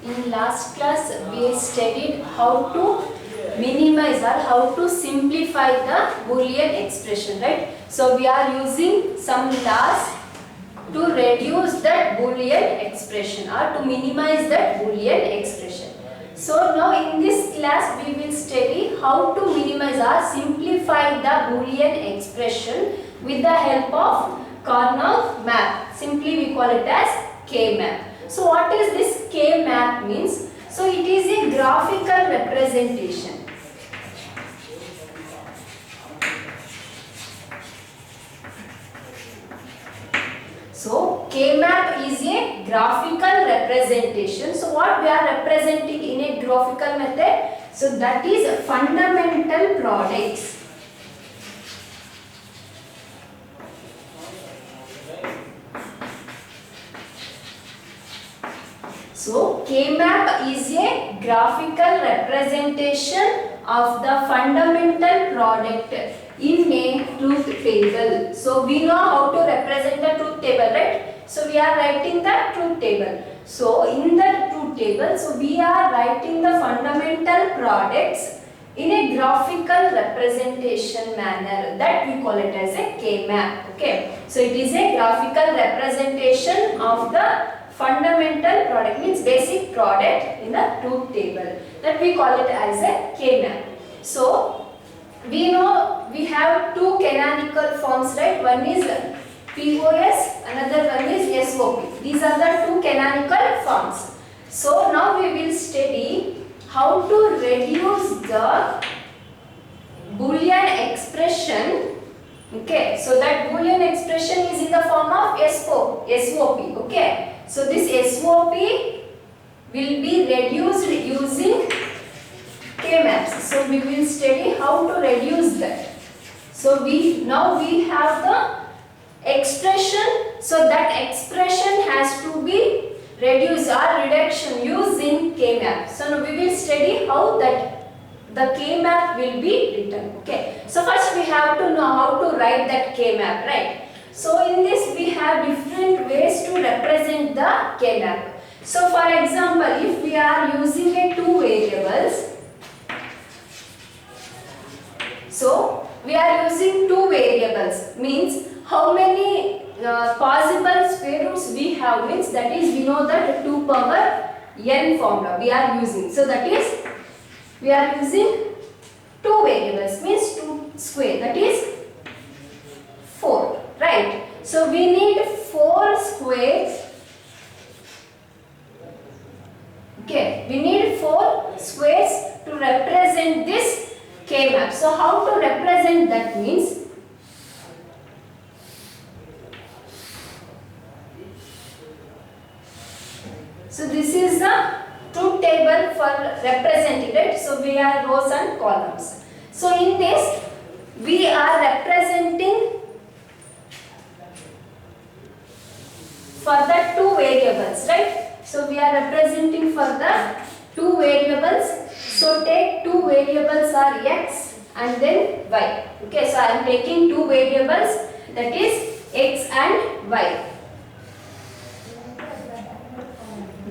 In last class we studied how to minimize or how to simplify the Boolean expression, right? So we are using some laws to reduce that Boolean expression or to minimize that Boolean expression. So now in this class we will study how to minimize or simplify the Boolean expression with the help of Karnaugh map. Simply we call it as K-map. So what is this K-map means? So it is a graphical representation. So K-map is a graphical representation. So what we are representing in a graphical method? So that is fundamental products. So K-map is a graphical representation of the fundamental product in a truth table. So we know how to represent the truth table, right? So we are writing the truth table. So in the truth table, so we are writing the fundamental products in a graphical representation manner, that we call it as a K-map. Okay. So it is a graphical representation of the fundamental product, means basic product in the truth table, that we call it as a K-map. So we know we have two canonical forms, right? One is POS, another one is SOP. These are the two canonical forms. So now we will study how to reduce the Boolean expression. Okay, so that Boolean expression is in the form of SOP. Okay. So this SOP will be reduced using K-maps. So we will study how to reduce that. So now we have the expression. So that expression has to be reduced or reduction using K-map. So now we will study how that the K-map will be written. Okay. So first we have to know how to write that K-map, right? So in this we have different ways to represent the K-map. So for example, if we are using a two variables, so we are using two variables, means how many possible square roots we have, means that is we know that 2 power n formula we are using. So that is we are using two variables, means 2 square, that is 4. Right. So we need 4 squares. Okay. We need 4 squares to represent this K-map. So how to represent that means, so this is the truth table for representing, right? So we have rows and columns. So in this we are representing for the two variables, right? So we are representing for the two variables. So take two variables are x and then y. Okay, so I am taking two variables, that is x and y.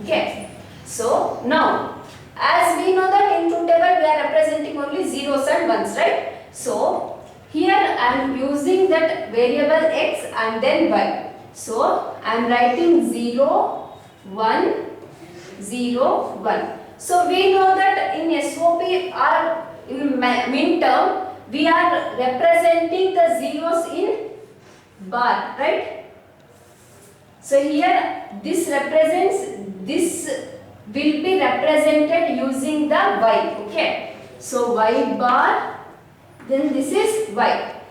Okay, so now as we know that in truth table we are representing only zeros and ones, right? So here I am using that variable x and then y. So I am writing 0, 1, 0, 1. So we know that in SOP or in min term we are representing the zeros in bar, right? So here this will be represented using the y. Okay. So y bar, then this is y.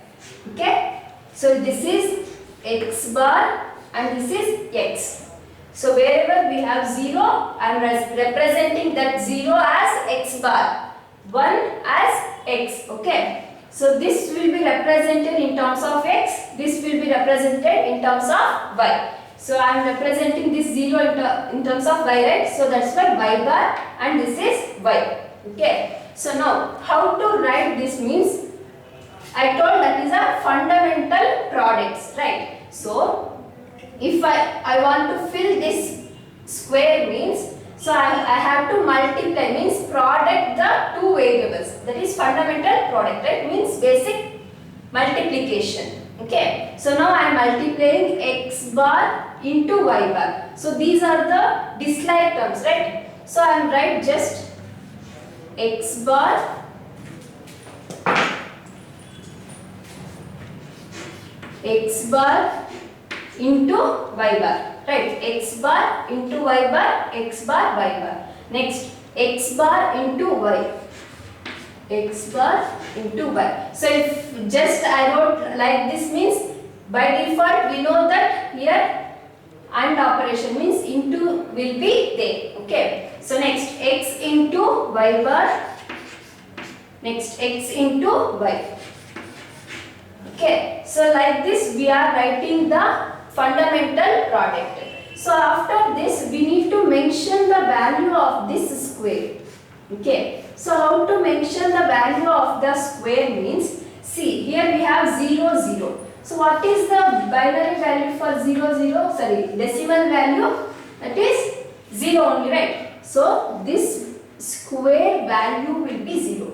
Okay. So this is x bar and this is x. So wherever we have 0, I am representing that 0 as x bar, 1 as x. Okay. So this will be represented in terms of x, this will be represented in terms of y. So I am representing this 0 in terms of y, right? So that's why y bar and this is y. Okay. So now how to write this means, I told that is a fundamental products, right? So if I want to fill this square means, so So I have to multiply means product the two variables. That is fundamental product, right? Means basic multiplication. Okay. So now I am multiplying x bar into y bar. So these are the dislike terms, right? So I am write just x bar into y bar, right? X bar into y bar, x bar, y bar. Next, x bar into y, x bar into y. So if just I wrote like this means by default we know that here AND operation means into will be there. Okay. So next x into y bar, next x into y. Okay, so like this we are writing the fundamental product. So after this we need to mention the value of this square. Okay, so how to mention the value of the square means, see here we have 0, 0. So what is the binary value for 0, 0? Sorry, decimal value, that is 0 only, right? So this square value will be 0.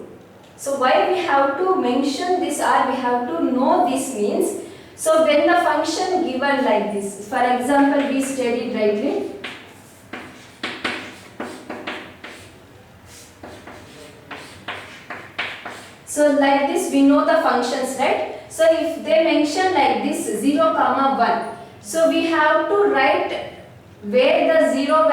So why we have to mention this or we have to know this means, so when the function given like this, for example we studied rightly, so like this we know the functions, right? So if they mention like this 0, 1, so we have to write where the 0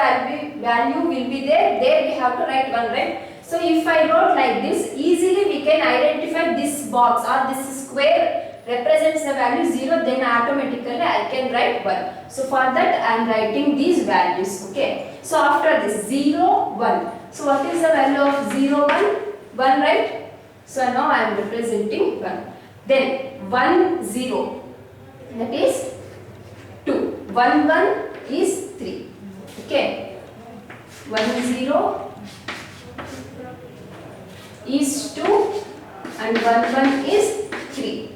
value will be there we have to write 1, right? So if I wrote like this, easily we can identify this box or this square represents the value 0, then automatically I can write 1. So for that I am writing these values. Okay. So after this 0, 1. So what is the value of 0, 1? 1, right? So now I am representing 1. Then 1, 0. That is 2. 1, 1 is 3. Okay. 1, 0. Is 2 and 1, 1 is 3.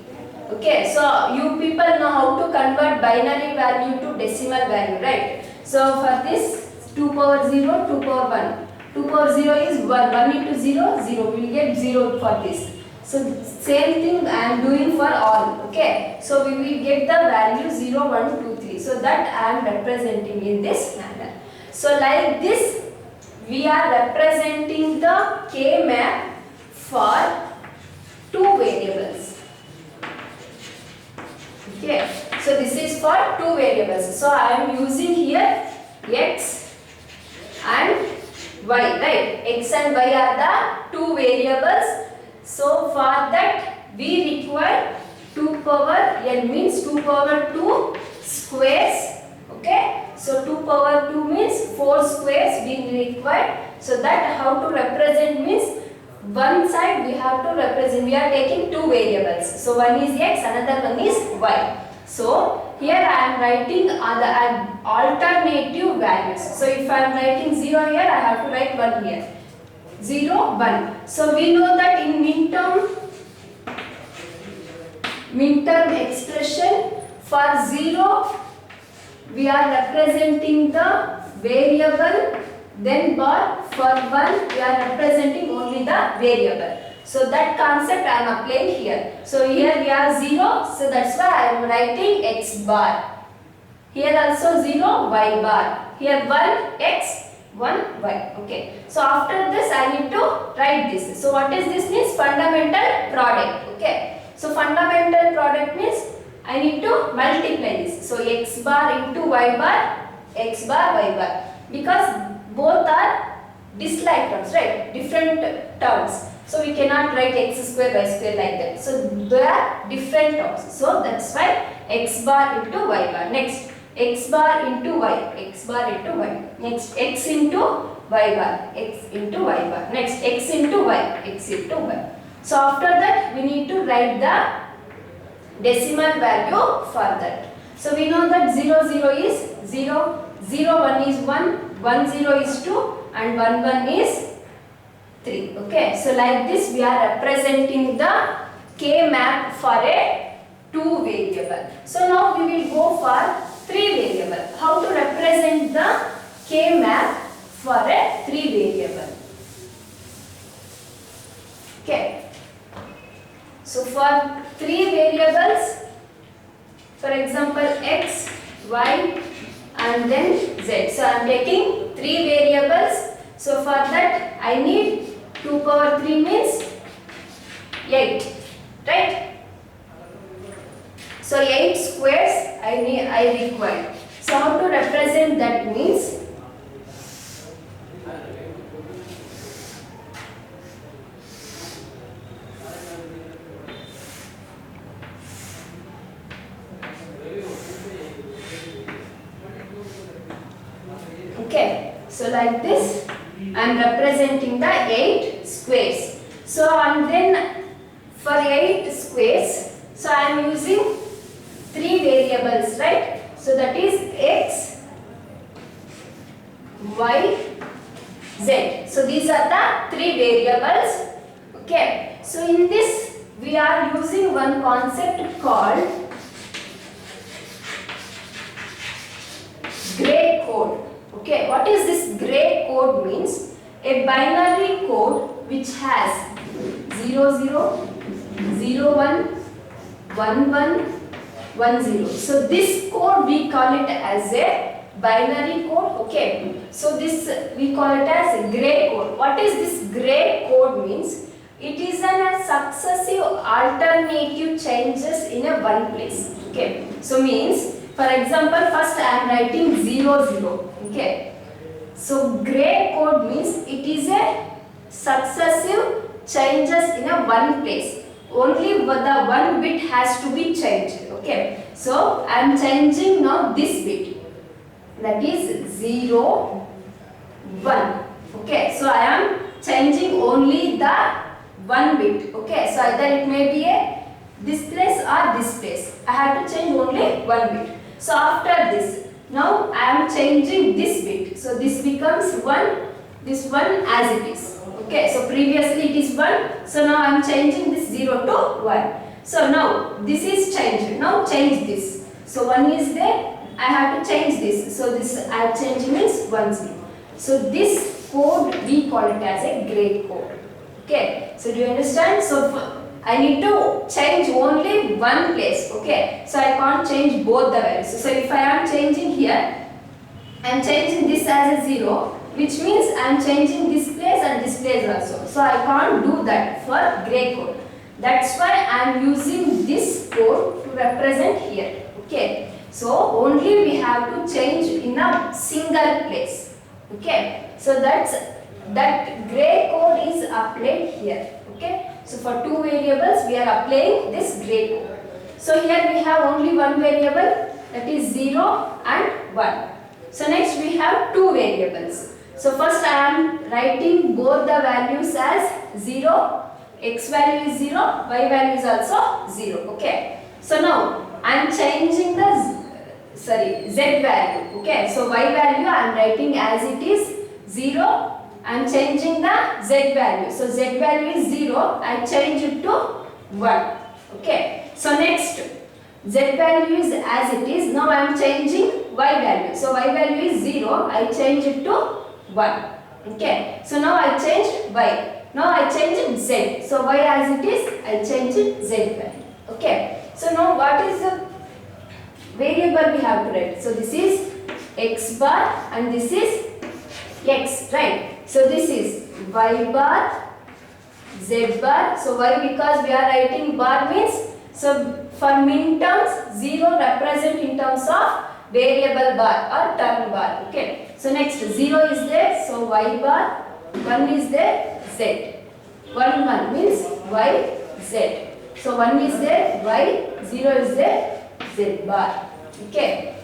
Okay, so you people know how to convert binary value to decimal value, right? So for this 2 power 0, 2 power 1. 2 power 0 is 1. 1 into 0, 0. We will get 0 for this. So same thing I am doing for all. Okay, so we will get the value 0, 1, 2, 3. So that I am representing in this manner. So like this we are representing the K map for two variables. Okay, so this is for two variables. So I am using here x and y, right? X and y are the two variables. So for that we require 2 power n means 2 power 2 squares. Okay, so 2 power 2 means 4 squares being required. So that how to represent means, one side we have to represent, we are taking two variables. So one is x, another one is y. So here I am writing the alternative values. So if I am writing 0 here, I have to write 1 here. 0, 1. So we know that in midterm expression for 0 we are representing the variable, then bar, for 1 we are representing only the variable. So that concept I am applying here. So here we are 0, so that's why I am writing x bar. Here also 0, y bar. Here 1 x, 1 y. Okay. So after this I need to write this. So what is this means? Fundamental product. Okay. So fundamental product means I need to multiply this. So x bar into y bar, x bar, y bar. Because both are dislike terms, right? Different terms. So we cannot write x square, y square like that. So they are different terms. So that's why x bar into y bar. Next, x bar into y, x bar into y. Next, x into y bar, x into y bar. Next, x into y, x into y. So after that we need to write the decimal value for that. So we know that 0, 0 is 0, 0, 1 is 1, 1, 0 is 2 and 1, 1 is 3. Okay. So like this we are representing the K map for a 2 variable. So now we will go for 3 variable. How to represent the K map for a 3 variable. Okay. So for 3 variables, for example x, y and then z. So I am taking 3 variables. So for that I need 2 power 3 means 8, right? So 8 squares I require. So how to represent that means, okay, so like this I am representing the 8 squares. So and then for 8 squares, so I am using 3 variables, right? So that is x, y, z. So these are the 3 variables. Okay. So in this we are using one concept called gray code. Okay, what is this gray code means? A binary code which has 0 0, 0 1, 1 1, 1 0. So this code we call it as a binary code. Okay, so this we call it as a gray code. What is this gray code means? It is a successive alternative changes in a one place. Okay, so means, for example, first I am writing 0 0. Okay, so gray code means it is a successive changes in a one place. Only the one bit has to be changed. Okay, so I am changing now this bit, that is 0 1. Okay, so I am changing only the one bit. Okay, so either it may be a this place or this place. I have to change only one bit. So after this, now I am changing this bit. So this becomes 1, this one as it is. Okay, so previously it is 1. So now I am changing this 0 to 1. So now this is changed. Now change this. So 1 is there. I have to change this. So this I am changing means 1 0. So this code we call it as a gray code. Okay, so do you understand? So I need to change only one place. Okay, so I can't change both the values. So if I am changing here, I am changing this as a 0, which means I am changing this place and this place also. So I can't do that for gray code. That's why I am using this code to represent here. Okay, so only we have to change in a single place. Okay, so that gray code is applied here. Okay, so for 2 variables we are applying this gray code. So here we have only one variable, that is 0 and 1. So next we have 2 variables. So first I am writing both the values as 0. X value is 0, y value is also 0. Okay, so now I am changing the z value. Okay, so y value I am writing as it is 0. I am changing the z value. So z value is 0. I change it to 1. Okay, so next z value is as it is. Now I am changing y value. So y value is 0. I change it to 1. Okay, so now I changed y. Now I change it z. So y as it is, I change it z value. Okay, so now what is the variable we have to write? So this is x bar and this is x, right? So this is y bar, z bar. So why? Because we are writing bar means, so for min terms 0 represent in terms of variable bar or term bar. Okay, so next 0 is there, so y bar, 1 is there, z. 1 1 means y, z. So 1 is there, y, 0 is there, z bar. Okay,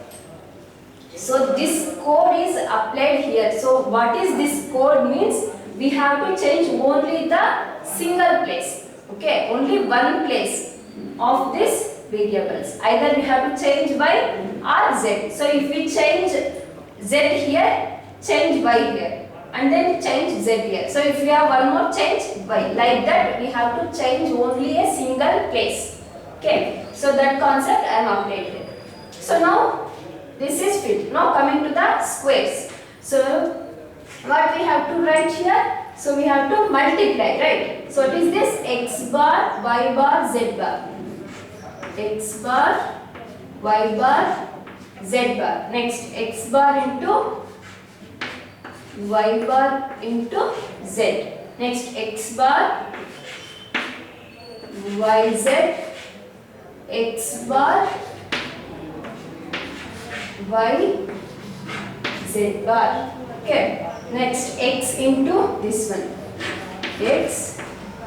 so this code is applied here. So what is this code means? We have to change only the single place. Okay, only one place of this variables. Either we have to change y or z. So if we change z here, change y here, and then change z here. So if we have one more, change y. Like that we have to change only a single place. Okay, so that concept I am applied here. So now this is fit. Now coming to the squares. So what we have to write here? So we have to multiply, right? So what is this? X bar, y bar, z bar. X bar, y bar, z bar. Next, x bar into y bar into z. Next, x bar, y z, x bar, y z bar. Okay. Next, x into this one. X,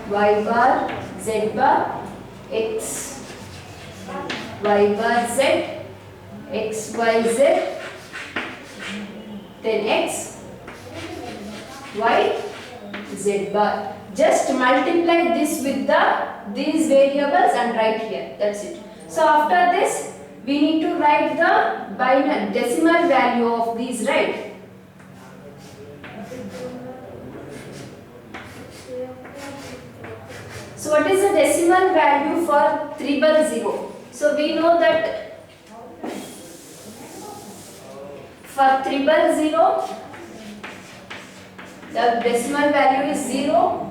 y bar, z bar, x, y bar, z, x, y, z, then x, y, z bar. Just multiply this with these variables and write here. That's it. So after this, we need to write the decimal value of these, right? So what is the decimal value for 300? So we know that for 300, the decimal value is 0.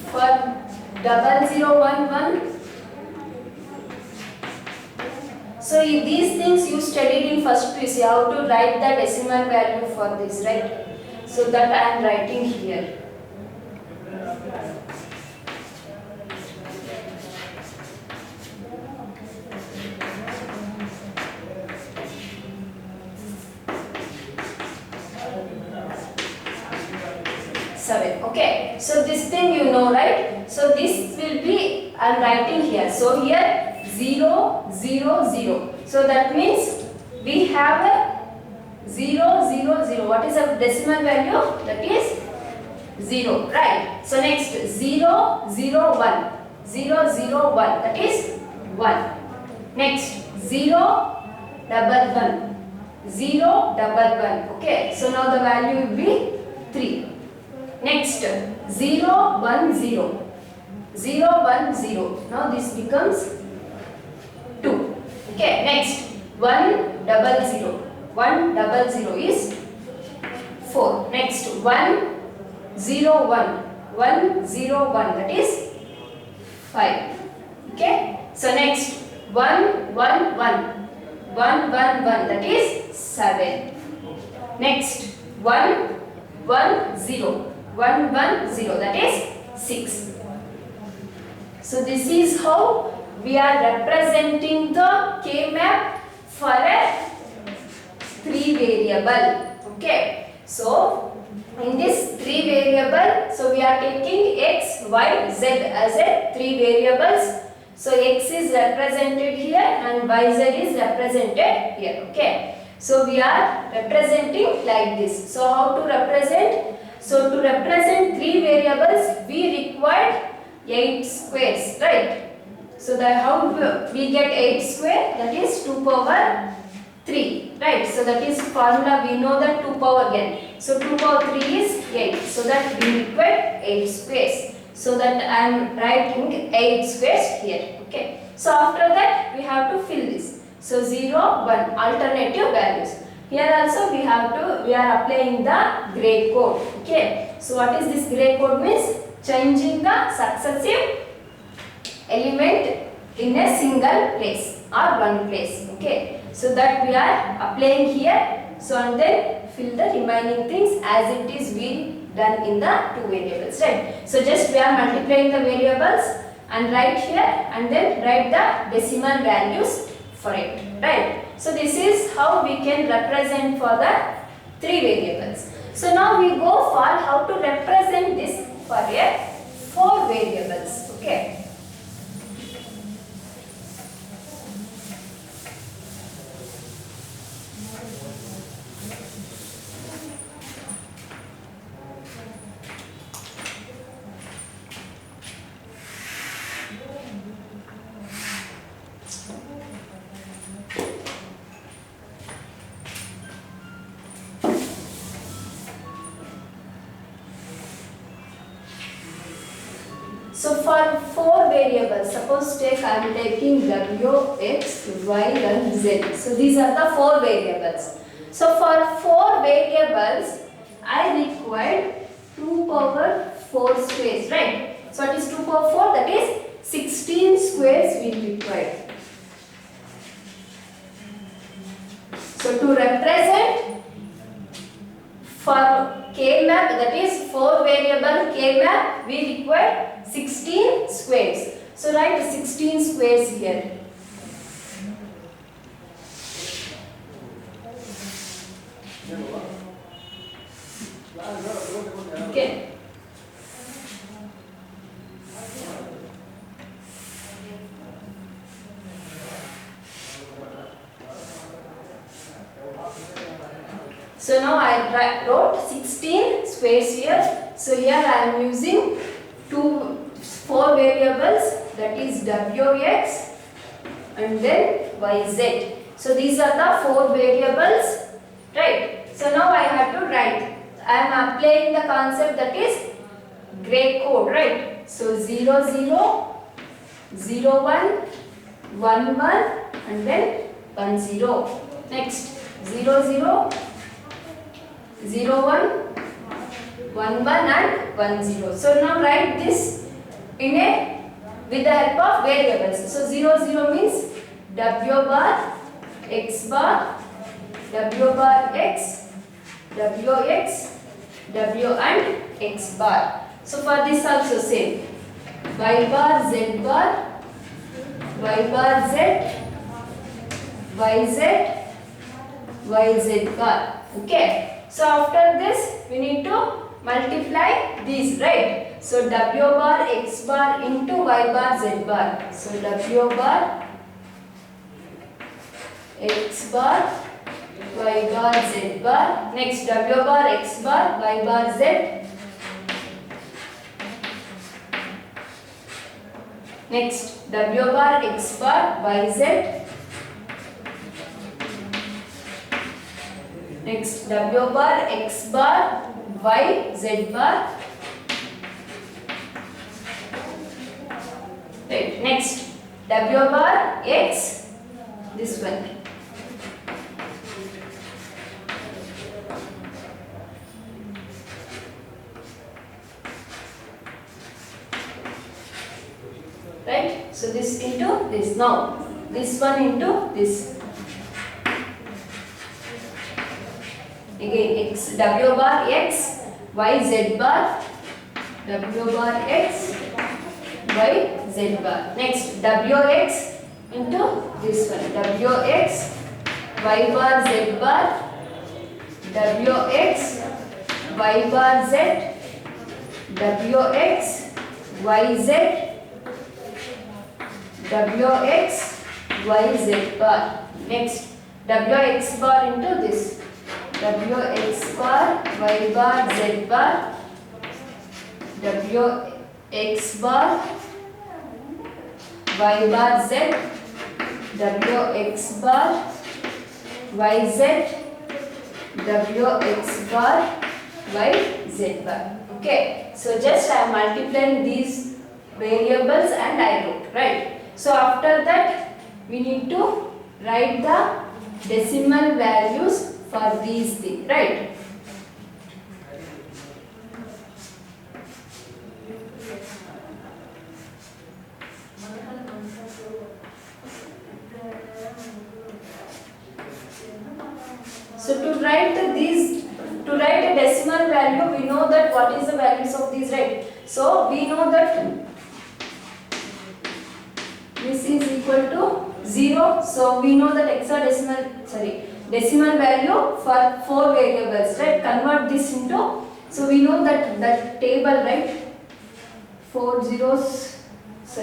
For 0011, so these things you studied in first PC, how to write the decimal value for this, right? So that I am writing here. Okay, so this thing you know, right? So this will be, I am writing here. So here 0, 0, 0. So that means we have a 0, 0, 0. What is the decimal value? That is 0, right? So next 0, 0, 1. 0, 0, 1. That is 1. Next 0, 1, 1. 0, 1, 1. Okay, so now the value will be 3. Next 0, 1, 0. 0, 1, 0. Now this becomes 2. Okay, next 1, 0, 0. 1, 0, 0 is 4. Next 1, 0, 1. 1, 0, 1. That is 5. Okay. So next 1, 1, 1. 1, 1, 1. That is 7. Next 1, 1, 0. 1, 1, 0. That is 6. So this is how we are representing the K-map for a 3 variable. Okay. So in this 3 variable, so we are taking x, y, z as a 3 variables. So x is represented here and y, z is represented here. Okay. So we are representing like this. So how to represent? So to represent 3 variables, we require 8 squares, right? So that how we get 8 square? That is 2 power 3, right? So that is formula, we know that 2 power again. So 2 power 3 is 8. So that we require 8 squares. So that I am writing 8 squares here. Okay. So after that we have to fill this. So 0, 1 alternative values. Here also we are applying the gray code. Okay. So what is this gray code means? Changing the successive element in a single place or one place. Okay. So that we are applying here. So and then fill the remaining things as it is being done in the 2 variables. Right. So just we are multiplying the variables and write here and then write the decimal values for it. Right. So this is how we can represent for the 3 variables. So now we go for how to represent this for a 4 variables. Okay. So for 4 variables, suppose take I am taking w, x, y and z. So these are the 4 variables. So for 4 variables, I required 2 power 4 squares, right? So what is 2 power 4? That is 16 squares we require. So to represent for K map, that is 4 variable K map, we require 16 squares. So write 16 squares here. Okay. So now I wrote 16 squares here. So here I am using 4 variables, that is wx and then yz. So these are the 4 variables, right? So now I have to write. I am applying the concept, that is gray code, right? So 0 0 0 1 1 1 and then 1 0. Next 0 0 0 1 1 1 and 1 0. So now write this with the help of variables. So 0 0 means w bar x bar, w bar x, wx, w and x bar. So for this also same, y bar z bar, y bar z, yz, yz bar. Okay. So after this we need to multiply these, right? So w bar x bar into y bar z bar. So w bar x bar y bar z bar. Next w bar x bar y bar z. Next w bar x bar yz. Next w bar x bar y z bar. Right. Next w bar x, this one. Right. So this into this. Now this one into this. Again x, w bar x, y z bar, w bar x, y z bar. Next wx into this one, wx, y bar z bar, wx, y bar z, wx, yz, wx, yz bar. Next wx bar into this. Wx bar y bar z bar, wx bar y bar z, wx bar yz, wx bar yz bar. Okay, so just I am multiplying these variables and I wrote, right? So after that we need to write the decimal values for these things, right? So to write a decimal value, we know that what is the values of these, right? So we know that this is equal to 0. So we know that decimal value for 4 variables, right? Convert this into, so we know that table, right?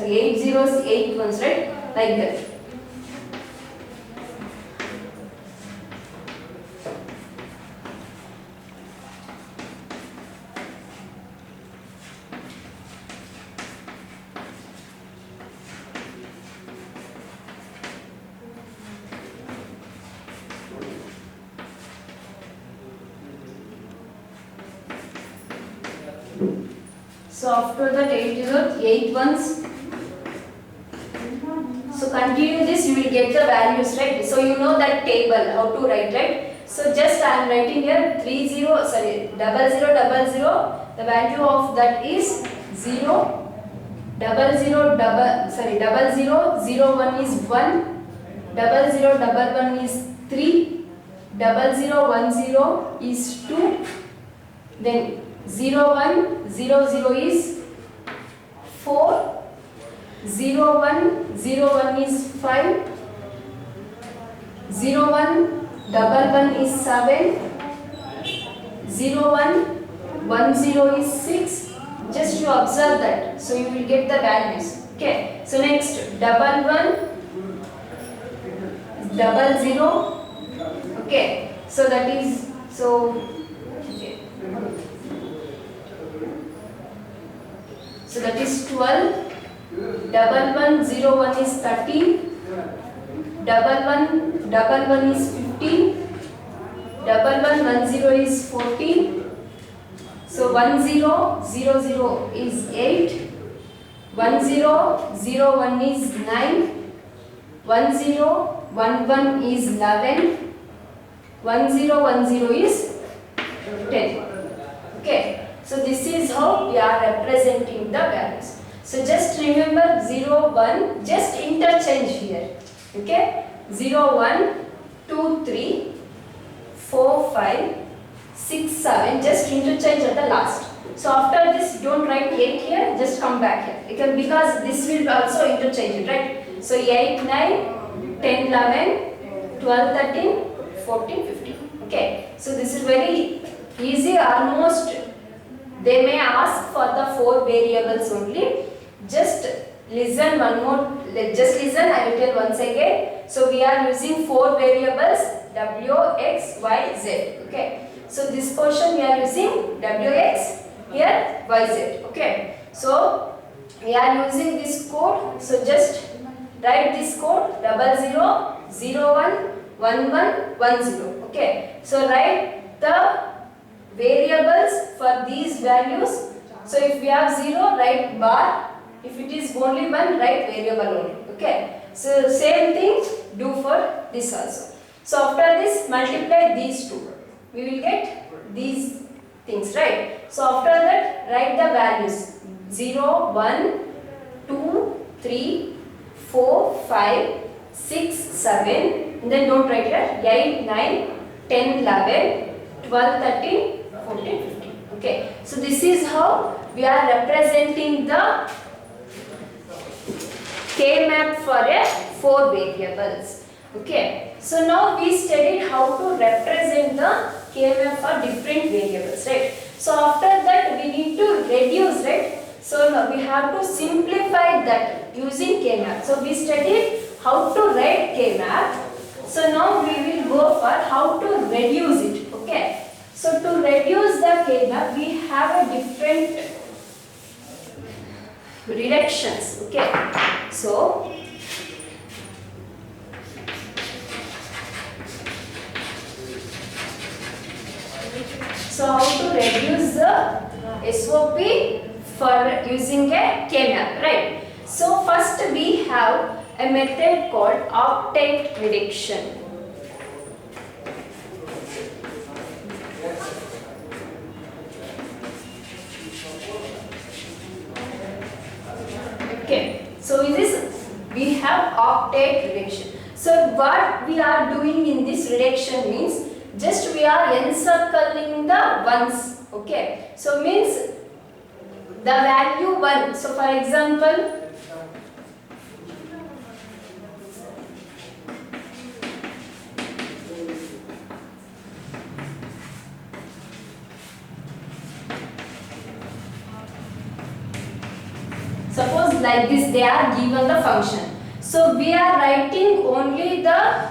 8 zeros, 8 ones, right? Like that. So after that 8 zeros, 8 ones. So continue this, you will get the values, right? So you know that table, how to write, right? So just I am writing here 0000. The value of that is 0. 0001 is 1. 0011 is 3. 0010 is 2. Then 0100 is 4. 0101 is 5. 0111 is 7. 0110 is 6. Just you observe that, so you will get the values. Okay. So next 11 00. Okay. So that is okay. So that is 12. 1101 is 13. 1111 is 15. 1110 is 14. So 1000 is 8. 1001 is 9. 1011 is 11. 1010 is 10. Okay. So this is how we are representing the values. So just remember 0, 1, just interchange here. Okay. 0, 1, 2, 3, 4, 5, 6, 7, just interchange at the last. So after this, don't write 8 here, just come back here. Because this will also interchange it, right? So 8, 9, 10, 11, 12, 13, 14, 15. Okay. So this is very easy, almost. They may ask for the 4 variables only. Just listen one more. Just listen, I will tell once again. So we are using 4 variables, W, X, Y, Z. Okay. So this portion we are using W, X, here Y, Z. Okay. So we are using this code. So just write this code 00 01 11 10. Okay. So write the variables for these values. So if we have 0, write bar. If it is only 1, write variable only. Okay. So same thing do for this also. So after this, multiply these two. We will get these things, right? So after that, write the values 0, 1, 2, 3, 4, 5, 6, 7. And then don't write here 8, 9, 10, 11, 12, 13, 14, 15. Okay. So this is how we are representing the K-map for a 4 variables. Okay. So now we studied how to represent the K-map for different variables, right? So after that we need to reduce, right? So now we have to simplify that using K-map. So we studied how to write K-map. So now we will go for how to reduce it. Okay. So to reduce the K-map, we have a different reductions. Okay. So how to reduce the SOP for using a K-map, right? So first we have a method called octet reduction. Okay, so in this we have octet reduction. So what we are doing in this reduction means just we are encircling the ones. Okay, so means the value 1. So for example, suppose like this they are given the function. So we are writing only the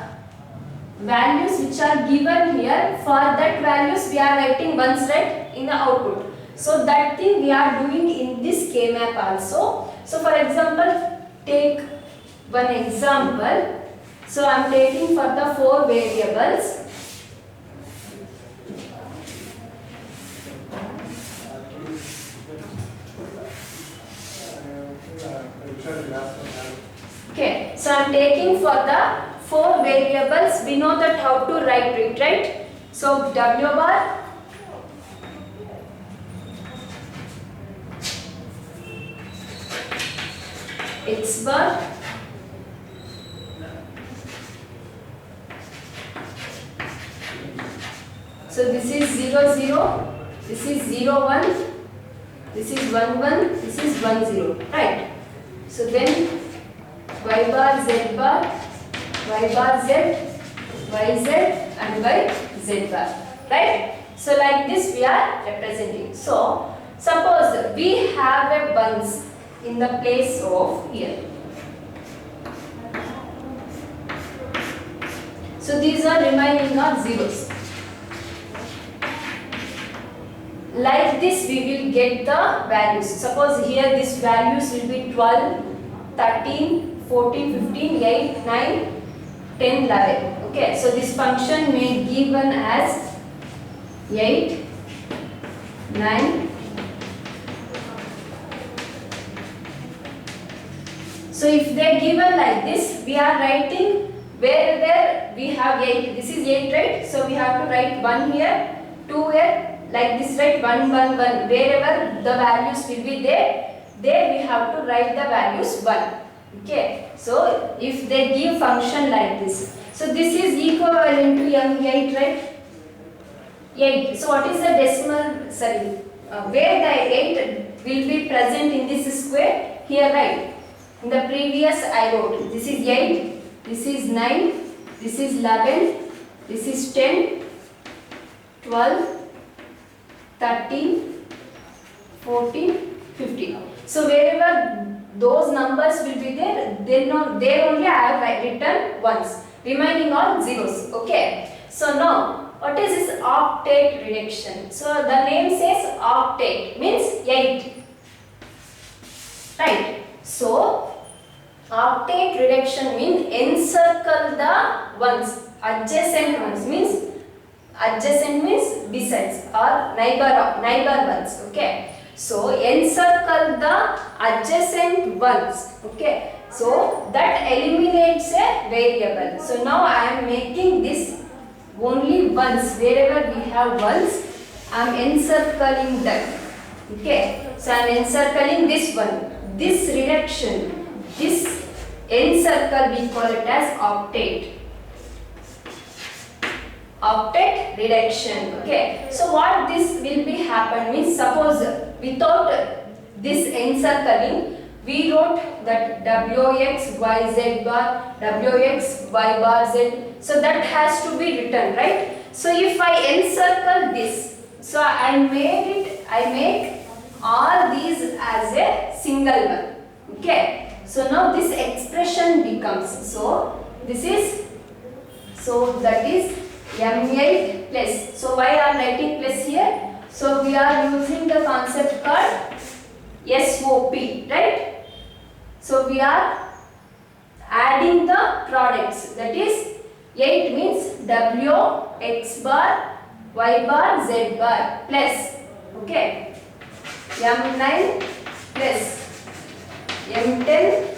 values which are given here. For that values we are writing ones, right, in the output. So that thing we are doing in this K-map also. So for example, take one example. So I am taking for the 4 variables. Okay, so I am taking for the 4 variables. We know that how to write it, right? So W bar X bar so this is 0 0, this is 0 1, this is 1 1, this is 1 0, right? So then y bar z bar, y bar z, y z and y z bar, right? So like this we are representing. So suppose we have a ones in the place of here. So these are remaining are zeros. Like this we will get the values. Suppose here these values will be 12, 13, 14, 15, 8, 9, 10, 11. Okay, so this function may given as 8, 9. So if they are given like this, we are writing wherever we have 8. This is 8, right? So we have to write 1 here, 2 here. Like this, right? 1 1 1, wherever the values will be there we have to write the values 1. Okay, so if they give function like this, so this is equivalent to m8, right? 8. So what is the decimal, where the 8 will be present in this square? Here, right? In the previous I wrote this is 8, this is 9, this is 11, this is 10, 12, 13, 14, 15. So wherever those numbers will be there, there only I have written ones. Remaining all zeros. Okay. So now what is this octet reduction? So the name says octet means 8. Right. So octet reduction means encircle the ones, adjacent ones means besides or neighbor ones. Okay, so encircle the adjacent ones. Okay, so that eliminates a variable. So now I am making this only ones. Wherever we have ones, I am encircling them. Okay, so I am encircling this one. This reduction, this encircle, we call it as octet. Octet reduction. Okay, so what this will be happen means, suppose without this encircling we wrote that wx yz bar, wx y bar z, so that has to be written, right? So if I encircle this, so I make all these as a single one. Okay, so now this expression becomes, so this is, so that is m8 plus. So why I am writing plus here? So we are using the concept called SOP, right? So we are adding the products, that is 8 means W x bar y bar z bar plus, okay, m9 plus m10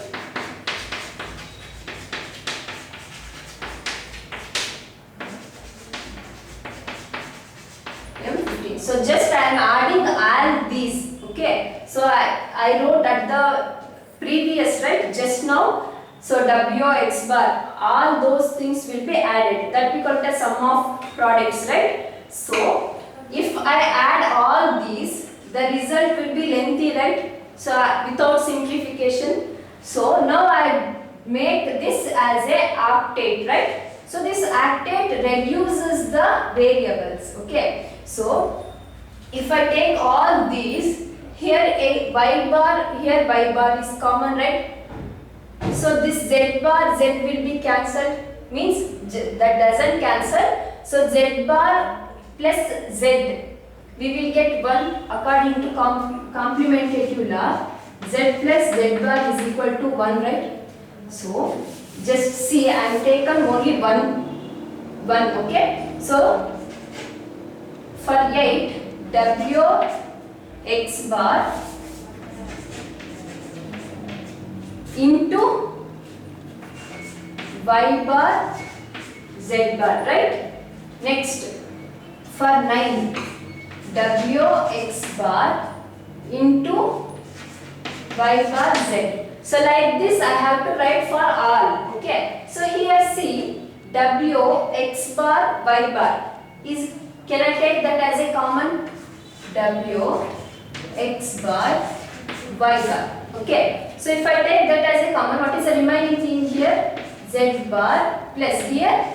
m15. So just I am adding all these. Okay, so I wrote at the previous, right, just now. So W x bar, all those things will be added. That we call it a sum of products, right? So if I add all these, the result will be lengthy, right? So without simplification. So now I make this as a octet, right? So this octet reduces the variables. Okay. So if I take all these, here a y bar, here y bar is common, right? So this z bar, z will be cancelled, means that doesn't cancel. So z bar plus z, we will get 1 according to complementative law. Z plus z bar is equal to 1, right? So just see, I am taken only 1, okay? So for 8, W x bar into y bar z bar, right? Next for 9, w x bar into y bar z. So like this I have to write for all. Okay. So here see w x bar y bar is, can I take that as a common? W x bar y bar. Okay. So if I take that as a common, what is the remaining thing here? Z bar plus here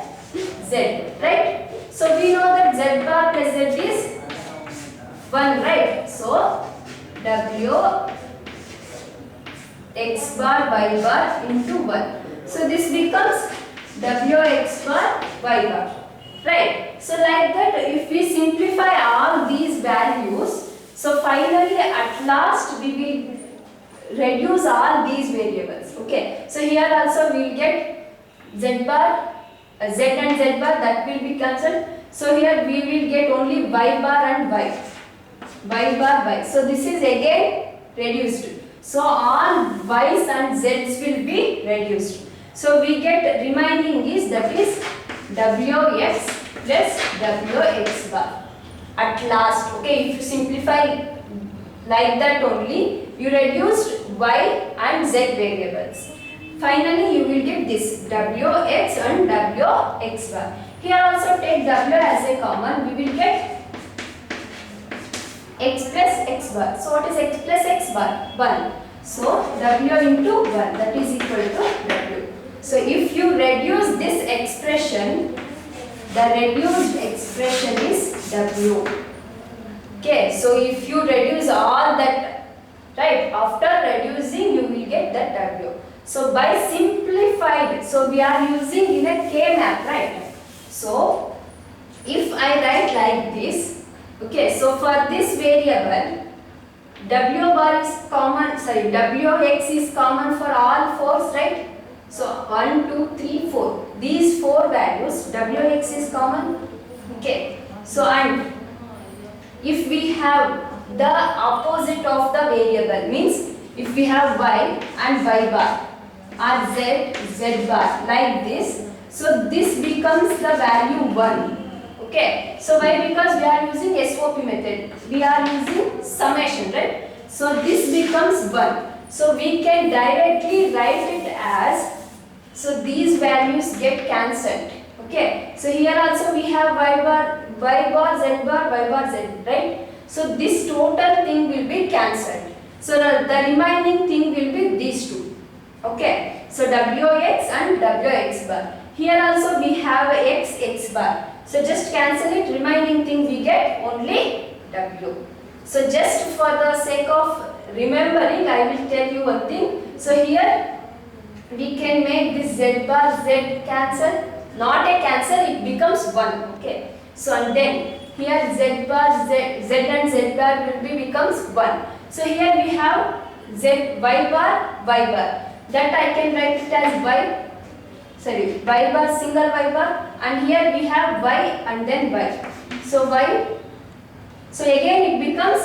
z, right? So we know that z bar plus z is 1, right? So w x bar y bar into 1. So this becomes w x bar y bar, right? So like that, if we simplify all these values, so finally at last we will reduce all these variables. Okay. So here also we will get z bar, z and z bar, that will be cancelled. So here we will get only y bar and y bar y. So this is again reduced. So all y's and z's will be reduced. So we get remaining is, that is wx plus wx bar at last. Okay, if you simplify like that only, you reduced y and z variables. Finally you will get this wx and wx bar. Here also take w as a common, we will get x plus x bar. So what is x plus x bar? 1. So w into 1, that is equal to w. So if you reduce this expression, the reduced expression is w. Okay, so if you reduce all that, right, after reducing you will get that w. So by simplified, so we are using in a K map, right? So if I write like this, okay, so for this variable w bar is common, sorry, wx is common for all fours, right? So 1, 2, 3, 4. These 4 values, wx is common. Okay. So and if we have the opposite of the variable, means if we have y and y bar or z bar like this, so this becomes the value 1. Okay. So why? Because we are using SOP method. We are using summation, right? So this becomes 1. So we can directly write it as, so these values get cancelled. Okay. So here also we have y bar, z bar, y bar, z, right? So this total thing will be cancelled. So the remaining thing will be these two. Okay. So wx and wx bar. Here also we have x bar. So just cancel it, remaining thing we get only w. So just for the sake of remembering, I will tell you one thing. So here we can make this z bar z cancel, not a cancel, it becomes 1. Okay. So and then here z bar z and z bar will be becomes 1. So here we have y bar, that I can write it as y bar, single y bar, and here we have y and then y. So y, so again it becomes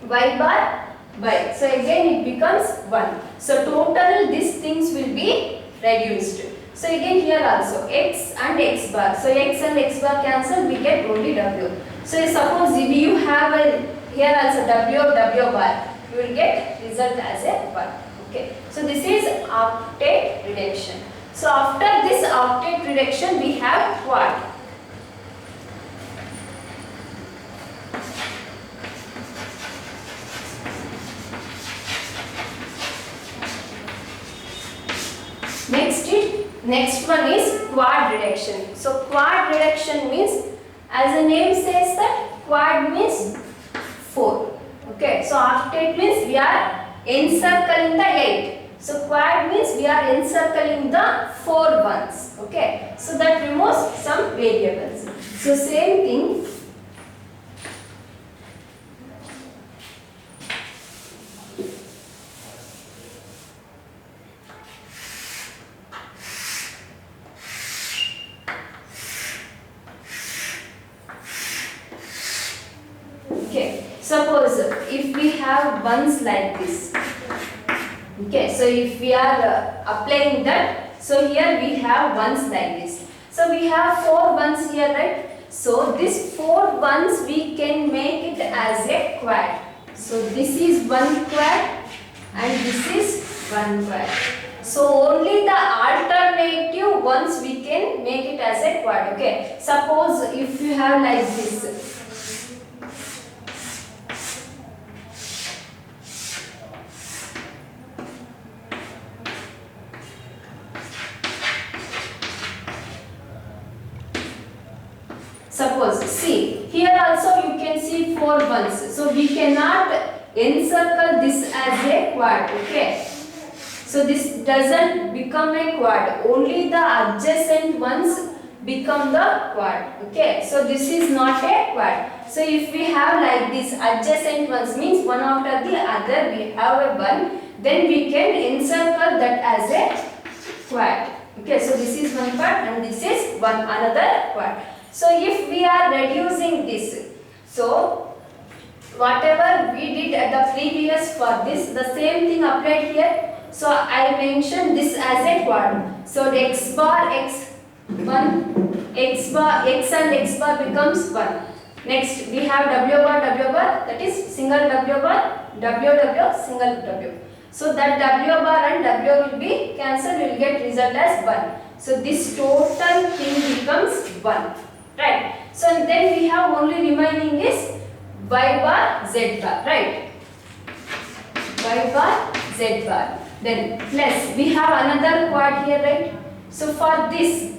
y bar y. So again it becomes 1. So total these things will be reduced. So again here also x and x bar. So x and x bar cancel, we get only w. So suppose if you have here also w bar, you will get result as a 1. Okay. So this is octet reduction. So after this octet reduction we have quad. Next one is quad reduction. So quad reduction means, as the name says that quad means 4. Okay. So octet means we are encircling the 8. So quad means we are encircling the 4 ones. Okay. So that removes some variables. So same thing. Okay. Suppose if we have ones like this. Okay, so if we are applying that, so here we have ones like this. So we have 4 ones here, right? So this 4 ones we can make it as a quad. So this is one quad and this is one quad. So only the alternative ones we can make it as a quad. Okay. Suppose if you have like this. Suppose, see, here also you can see 4 ones. So we cannot encircle this as a quad, okay. So this doesn't become a quad. Only the adjacent ones become the quad, okay. So this is not a quad. So if we have like this adjacent ones means one after the other we have a one, then we can encircle that as a quad. Okay, so this is one quad and this is one another quad. So if we are reducing this, so whatever we did at the previous for this, the same thing applied here. So I mentioned this as a quad. So the x bar x1, x bar x and x bar becomes 1. Next we have w bar, that is single w bar, w, single w. So that w bar and w will be cancelled, we will get result as 1. So this total thing becomes 1. Right. So then we have only remaining is y bar, z bar, right? Y bar, z bar. Then plus we have another quad here, right? So for this,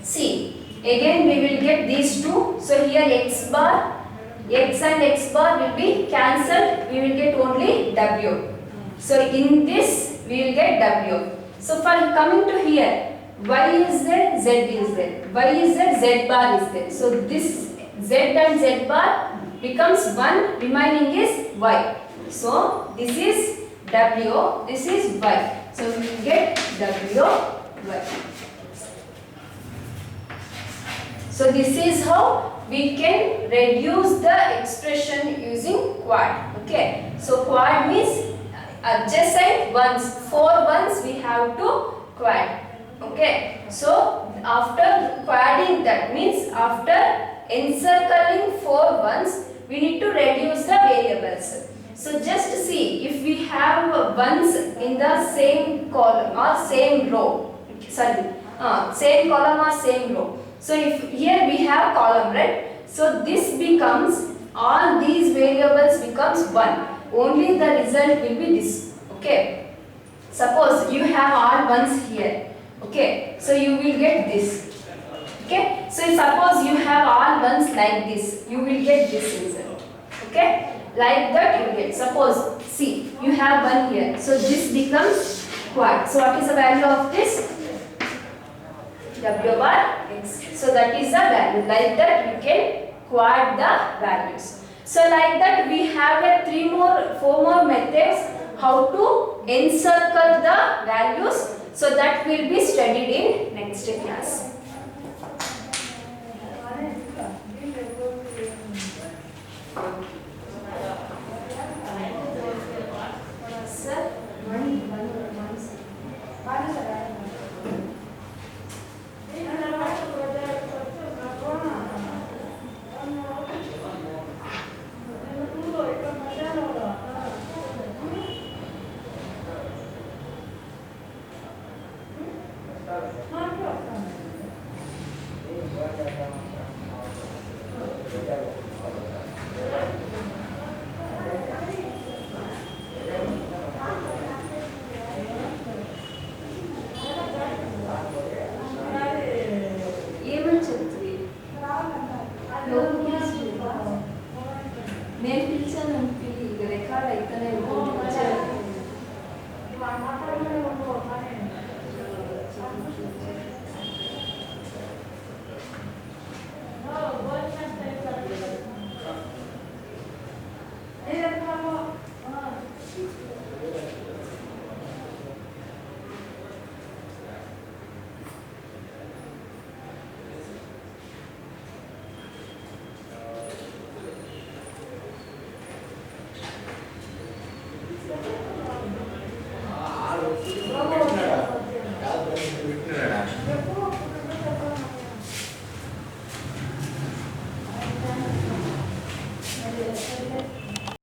see, again we will get these two. So here x bar, x and x bar will be cancelled. We will get only w. So in this we will get w. So for coming to here, y is there, z is there, y is there, z bar is there. So this z and z bar becomes 1, remaining is y. So this is w, this is y. So we will get w, y. So this is how we can reduce the expression using quad. Okay. So quad means adjacent ones, 4 ones we have to quad. Okay, so after quadding, that means after encircling 4 ones, we need to reduce the variables. So just see, if we have ones in the same column or same row, same column or same row. So if here we have column, right? So this becomes, all these variables becomes 1. Only the result will be this. Okay. Suppose you have all ones here. Okay, so you will get this. Okay, so suppose you have all ones like this, you will get this result. Okay, like that you will get. Suppose, see, you have one here, so this becomes quad. So what is the value of this? W bar x. So that is the value. Like that you can quad the values. So like that we have a 4 more methods how to encircle the values. So that will be studied in next class. Sir, నేను పిలిచాను record అయితేనే